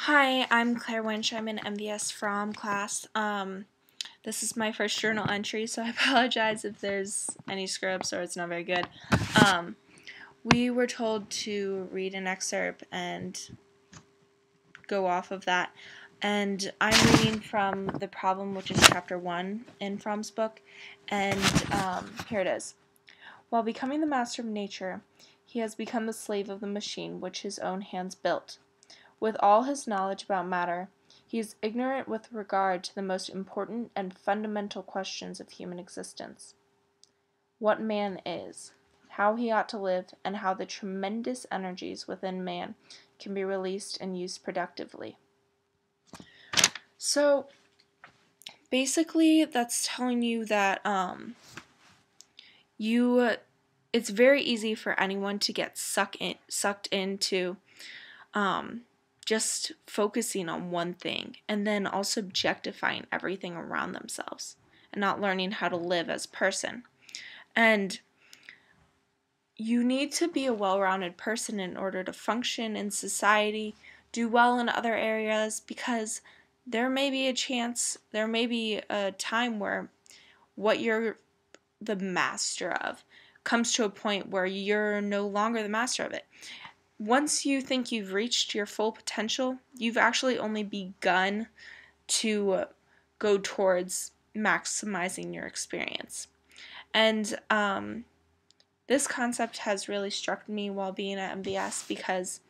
Hi, I'm Claire Winch. I'm an MVS from class. This is my first journal entry, so I apologize if there's any screw-ups or it's not very good. We were told to read an excerpt and go off of that. And I'm reading from The Problem, which is chapter 1 in Fromm's book. And here it is. While becoming the master of nature, he has become the slave of the machine which his own hands built. With all his knowledge about matter, he is ignorant with regard to the most important and fundamental questions of human existence. What man is, how he ought to live, and how the tremendous energies within man can be released and used productively. So, basically, that's telling you that it's very easy for anyone to get sucked into just focusing on one thing and then also objectifying everything around themselves and not learning how to live as a person. And you need to be a well-rounded person in order to function in society, do well in other areas, because there may be a time where what you're the master of comes to a point where you're no longer the master of it. Once you think you've reached your full potential, you've actually only begun to go towards maximizing your experience. And this concept has really struck me while being at MVS because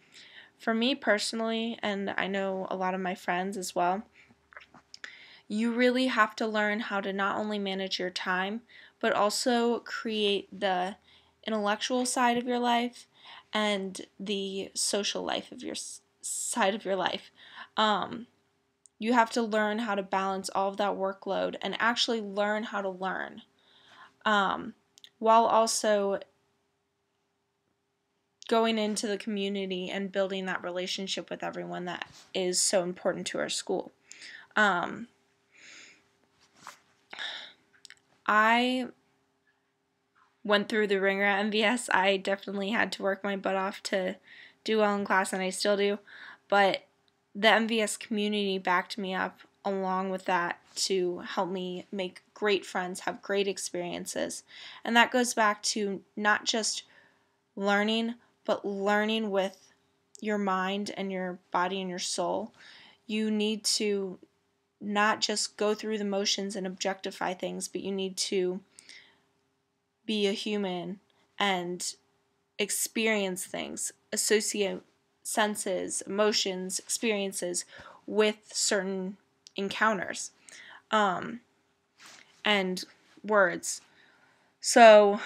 for me personally, and I know a lot of my friends as well, you really have to learn how to not only manage your time, but also create the intellectual side of your life and the social life of your side of your life. You have to learn how to balance all of that workload and actually learn how to learn, while also going into the community and building that relationship with everyone that is so important to our school. I went through the ringer at MVS. I definitely had to work my butt off to do well in class, and I still do. But the MVS community backed me up along with that to help me make great friends, have great experiences. And that goes back to not just learning, but learning with your mind and your body and your soul. You need to not just go through the motions and objectify things, but you need to be a human and experience things, associate senses, emotions, experiences with certain encounters and words. So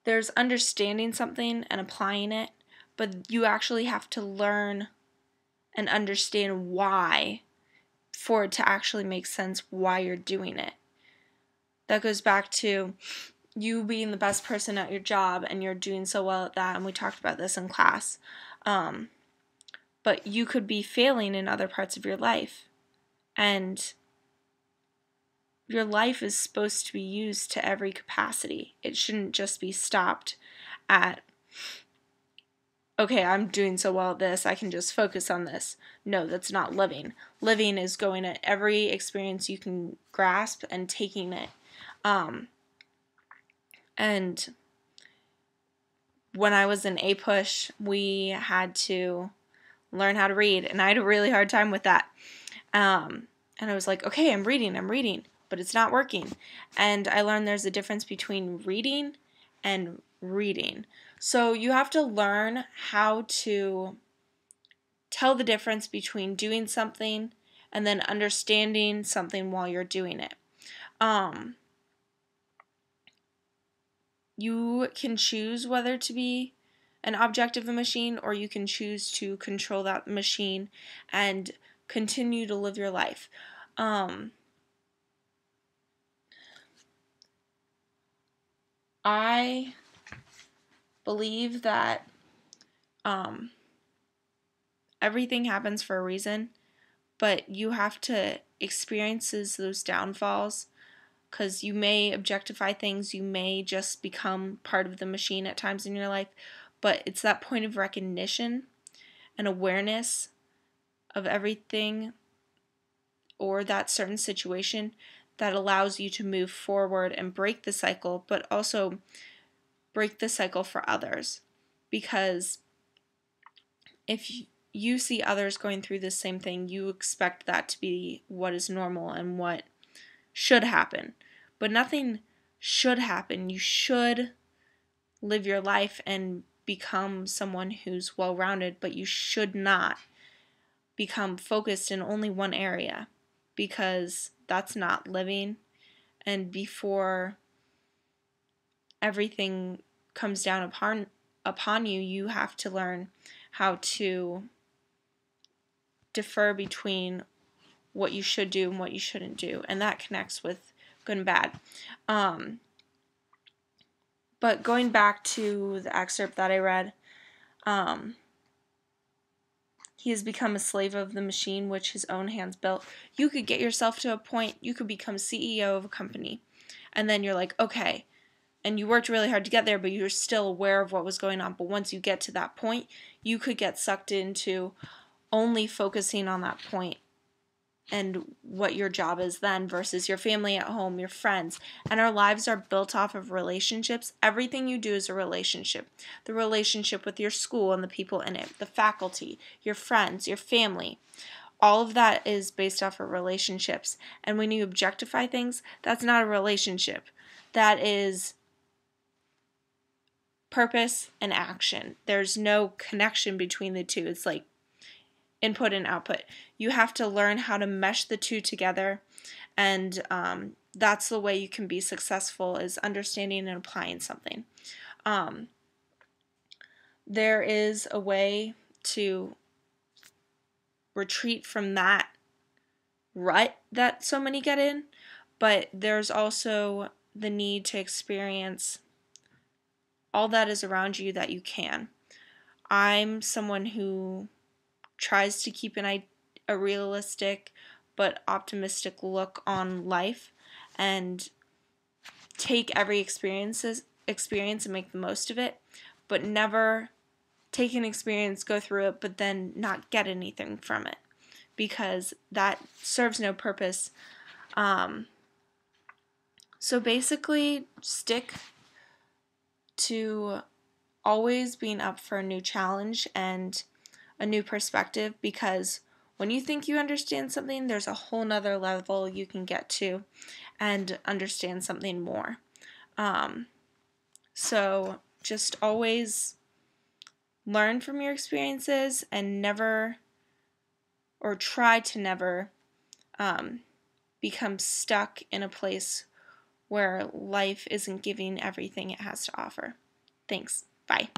there's understanding something and applying it, but you actually have to learn and understand why for it to actually make sense why you're doing it. That goes back to you being the best person at your job and you're doing so well at that, and we talked about this in class. But you could be failing in other parts of your life, and your life is supposed to be used to every capacity. It shouldn't just be stopped at, okay, I'm doing so well at this, I can just focus on this. No, that's not living. Living is going at every experience you can grasp and taking it. And when I was in APUSH, we had to learn how to read, and I had a really hard time with that. And I was like, okay, I'm reading, but it's not working. And I learned there's a difference between reading and reading. So you have to learn how to tell the difference between doing something and then understanding something while you're doing it. You can choose whether to be an object of a machine, or you can choose to control that machine and continue to live your life. I believe that everything happens for a reason, but you have to experience those downfalls because you may objectify things, you may just become part of the machine at times in your life, but it's that point of recognition and awareness of everything or that certain situation that allows you to move forward and break the cycle, but also break the cycle for others. Because if you see others going through the same thing, you expect that to be what is normal and what should happen. But nothing should happen. You should live your life and become someone who's well-rounded, but you should not become focused in only one area, because that's not living. And before everything comes down upon you, you have to learn how to defer between what you should do and what you shouldn't do, and that connects with good and bad. But going back to the excerpt that I read, he has become a slave of the machine which his own hands built. You could get yourself to a point, you could become CEO of a company, and then you're like, okay, and you worked really hard to get there, but you're still aware of what was going on. But once you get to that point, you could get sucked into only focusing on that point and what your job is then versus your family at home, your friends. And our lives are built off of relationships. Everything you do is a relationship. The relationship with your school and the people in it, the faculty, your friends, your family. All of that is based off of relationships. And when you objectify things, that's not a relationship. That is purpose and action. There's no connection between the two. It's like input and output. You have to learn how to mesh the two together, and that's the way you can be successful, is understanding and applying something. There is a way to retreat from that rut that so many get in, but there's also the need to experience all that is around you that you can. I'm someone who tries to keep a realistic but optimistic look on life and take every experience and make the most of it, but never take an experience, go through it, but then not get anything from it, because that serves no purpose. So basically, stick to always being up for a new challenge and a new perspective, because when you think you understand something, there's a whole nother level you can get to and understand something more. So just always learn from your experiences and never, or try to never, become stuck in a place where life isn't giving everything it has to offer. Thanks. Bye.